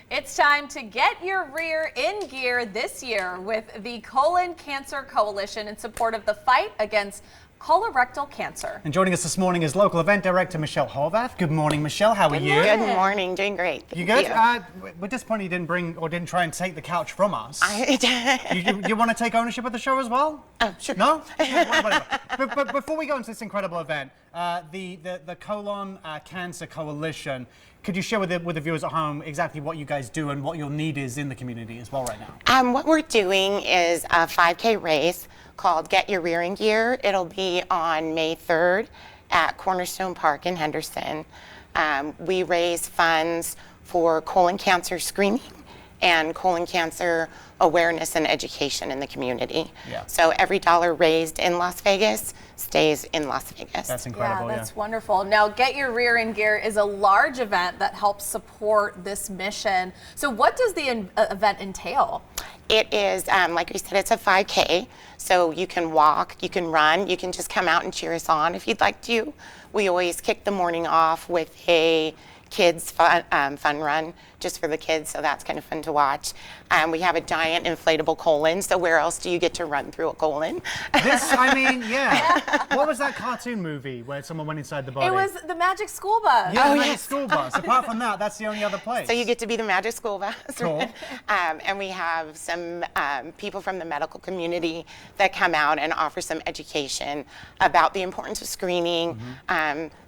It's time to get your rear in gear this year with the Colon Cancer Coalition in support of the fight against colorectal cancer. And joining us this morning is local event director Michelle Horvath. Good morning, Michelle. How are you? Good morning. Doing great. You good? We're disappointed you didn't bring or didn't try and take the couch from us. You want to take ownership of the show as well? Sure. No? Whatever. But before we go into this incredible event, the Colon Cancer Coalition, could you share with the viewers at home exactly what you guys do and what your need is in the community as well right now? What we're doing is a 5K race called Get Your Rear in Gear. It'll be on May 3rd at Cornerstone Park in Henderson. We raise funds for colon cancer screening and colon cancer awareness and education in the community. Yeah. So every dollar raised in Las Vegas stays in Las Vegas. That's incredible. Yeah, that's wonderful. Now, Get Your Rear in Gear is a large event that helps support this mission. So what does the event entail? It is, like we said, it's a 5K. So you can walk, you can run, you can just come out and cheer us on if you'd like to. We always kick the morning off with a kids fun run just for the kids, so that's kind of fun to watch. We have a giant inflatable colon, so where else do you get to run through a colon? What was that cartoon movie where someone went inside the body? It was the Magic School Bus. Yeah, the Magic School Bus. Apart from that, that's the only other place. So you get to be the Magic School Bus. Cool. And we have some people from the medical community that come out and offer some education about the importance of screening,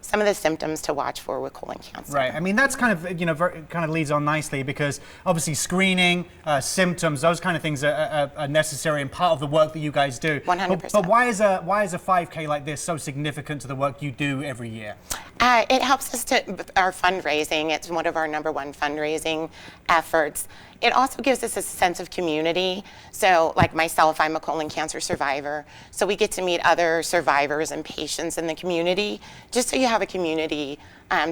some of the symptoms to watch for with colon cancer. Right. I mean, that's kind of leads on nicely because obviously screening, symptoms, those kind of things are necessary and part of the work that you guys do. 100%. But why is a 5K like this so significant to the work you do every year? It helps us our fundraising. It's one of our #1 fundraising efforts. It also gives us a sense of community. So like myself, I'm a colon cancer survivor. So we get to meet other survivors and patients in the community, just so you have a community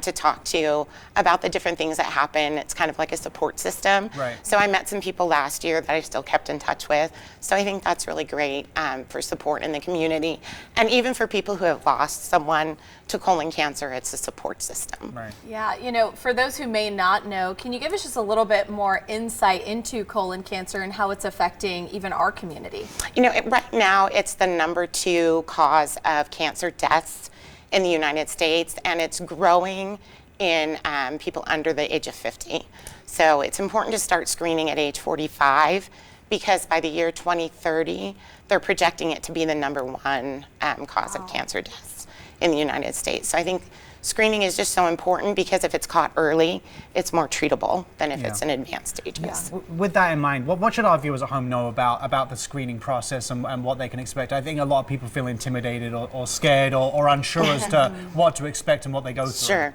to talk to about the different things that happen. It's kind of like a support system. Right. So I met some people last year that I still kept in touch with. So I think that's really great for support in the community. And even for people who have lost someone to colon cancer, it's a support system. Right. Yeah, for those who may not know, can you give us just a little bit more insight into colon cancer and how it's affecting even our community? Right now it's the #2 cause of cancer deaths in the United States, and it's growing in people under the age of 50. So it's important to start screening at age 45 because by the year 2030, they're projecting it to be the #1 cause of cancer deaths in the United States. So I think screening is just so important because if it's caught early, it's more treatable than if it's in advanced stages. Yeah. With that in mind, what should our viewers at home know about the screening process and what they can expect? I think a lot of people feel intimidated or scared or unsure as to what to expect and what they go through. Sure.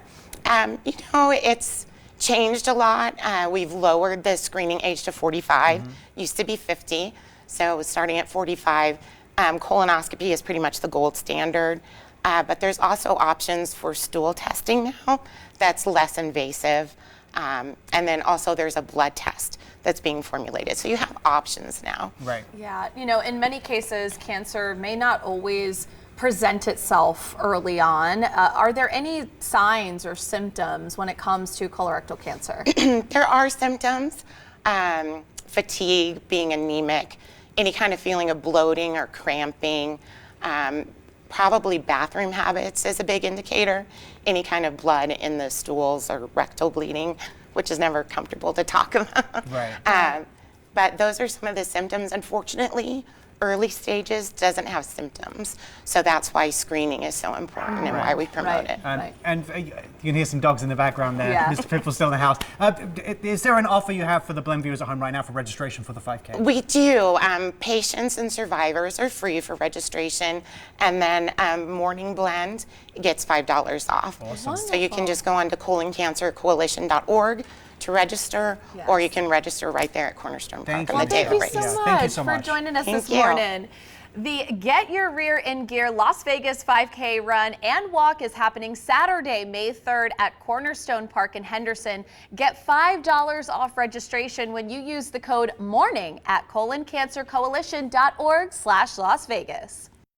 It's changed a lot. We've lowered the screening age to 45. Used to be 50. So starting at 45, colonoscopy is pretty much the gold standard. But there's also options for stool testing now that's less invasive. And then also there's a blood test that's being formulated. So you have options now. Right. Yeah, in many cases, cancer may not always present itself early on. Are there any signs or symptoms when it comes to colorectal cancer? There are symptoms, fatigue, being anemic, any kind of feeling of bloating or cramping, probably bathroom habits is a big indicator. Any kind of blood in the stools or rectal bleeding, which is never comfortable to talk about. Right. But those are some of the symptoms. Unfortunately, early stages doesn't have symptoms. So that's why screening is so important and why we promote it. And you can hear some dogs in the background there. Yeah. Mr. Pitbull's still in the house. Is there an offer you have for the Blend viewers at home right now for registration for the 5K? We do. Patients and survivors are free for registration. And then Morning Blend gets $5 off. Awesome. So you can just go on to coloncancercoalition.org to register, or you can register right there at Cornerstone Park on the day of the race. Thank you so much for joining us this morning. The Get Your Rear in Gear Las Vegas 5K run and walk is happening Saturday, May 3rd at Cornerstone Park in Henderson. Get $5 off registration when you use the code MORNING at coloncancercoalition.org/Las Vegas.